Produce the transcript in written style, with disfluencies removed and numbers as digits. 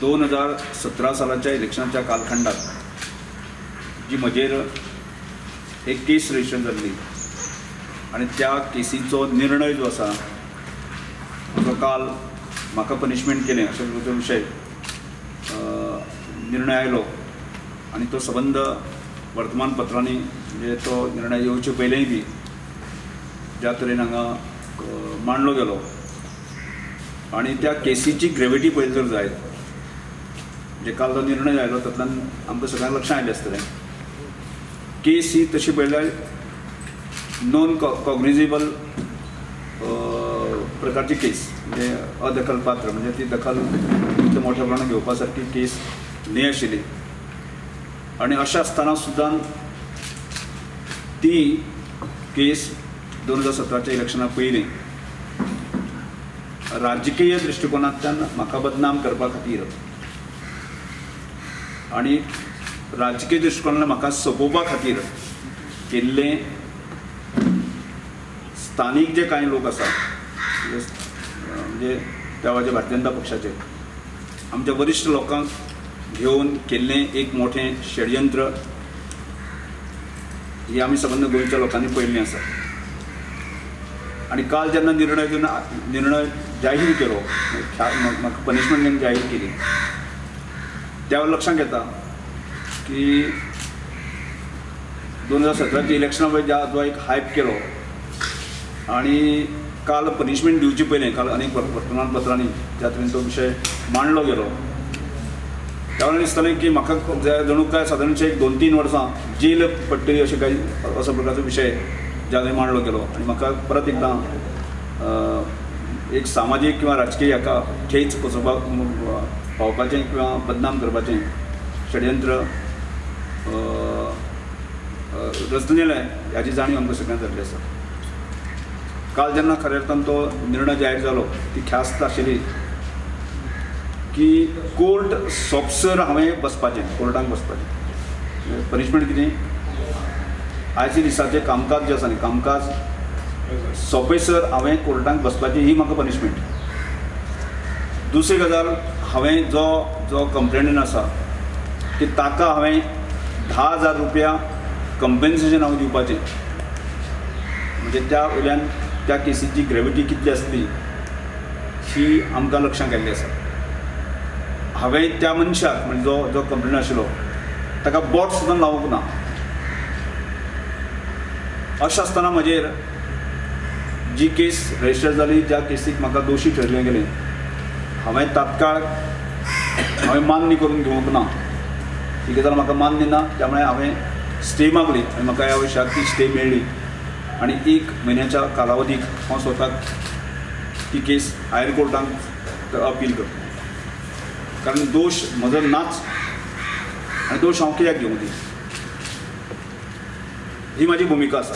2017 सालाच्या इलेक्शनाच्या कालखंडात जी म्हजेर एक केस रजिस्टर जाल्ली आणि त्या केसीचो निर्णय जो आसा जो काल म्हाका पनिशमेंट केलें अशे जो विशय निर्णय आयलो आणि तो संबंध वर्तमानपत्रांनी म्हणजे तो निर्णय येवचे पयलेंय बी ज्या तरेन हांगा मांडलो गेलो आणि त्या केसीची ग्रेविटी पळयली जर जायत जे काल जो निर्णय आयलो तातूंतल्यान आमकां सगळ्यांक लक्षांत आयलें आसतलें केस ही तशी पळयल्यार नॉन कॉग्निजेबल प्रकारची केस म्हणजे अदखलपात्र म्हणजे ती दखल इतल्या मोठ्या प्रमाणात घेवपा सारकी केस न्ही आशिल्ली आणि अशें आसतना सुद्दां ती केस 2017च्या इलेक्शना पयलीं राजकीय दृश्टिकोनांतल्यान म्हाका बदनाम करपा खातीर आणि राजकीय दृश्टिकोनांतल्यान म्हाका सोपोवपा खातीर केल्ले स्थानीक जे कांय लोक आसात म्हणजे त्या भारतीय जनता पक्षाचे आमच्या वरिश्ठ लोकांक घेवन केल्लें एक मोठें षडयंत्र ही आमी संबंद गोंयच्या लोकांनी पळयल्लीं आसा आणि काल जेन्ना निर्णय जाहीर केलो म्हाका पनिशमेंट जाहीर केली त्या लक्षांत येता की 2017च्या इलेक्शना पळय जो एक हायप केलो आणि काल पनिशमेंट दिवचे पयलें काल अनेक वर्तमानपत्रांनी ज्या तरेन तो विशय मांडलो गेलो त्या वेळार दिसतालें की म्हाका जणू काय सादारणशे एक 2-3 वर्सां जेल पडटली अशें काही असो प्रकारचो विशय ज्या तरेन मांडलो गेलो आणि म्हाका परत एकदां एक सामाजीक किंवा राजकीय हाका ठेच पोचोवपाक पावपाचें किंवा बदनाम करपाचें षडयंत्र रचलेलें ह्याची जाणीव आमकां सगळ्यांक जाल्ली आसा काल जेन्ना खऱ्या अर्थान तो निर्णय जाहीर जालो ती ख्यास्त आशिल्ली की कोर्ट सोंपसर हांवें बसपाचें कोर्टांत बसपाचें पनिशमेंट कितें आयच्या दिसाचें कामकाज जें आसा न्ही कामकाज सोंपयसर हांवें कोर्टांत बसपाची ही म्हाका पनिशमेंट दुसरी गजाल हांवें जो कंप्लेनंट आसा की ताका हांवें 10,000 रुपया कंपेन्सेशन हांव दिवपाचें म्हणजे त्या वयल्यान त्या केसीची ग्रेविटी कितली आसली ही आमकां लक्षांत येयल्ली आसा हांवें त्या मनशाक म्हणजे जो कंप्लेनंट आशिल्लो ताका बोट सुद्दां लावूंक ना अशें आसतना म्हजेर जी केस रजिस्टर जाली ज्या केसीक म्हाका दोशी ठरलें गेलें हांवें तात्काळ मान्य करून घेवंक ना ही गजाल म्हाका मान्य ना त्यामुळे हांवें स्टे मागली आनी म्हाका ह्या विशयाक ती स्टे मेळ्ळी आनी 1 म्हयन्याच्या कालावधीक हांव स्वताक ती केस हायर कोर्टांत अपील करता कारण दोश म्हजो नाच आनी दोश हांव कित्याक घेवंक दी ही म्हाजी भुमिका आसा.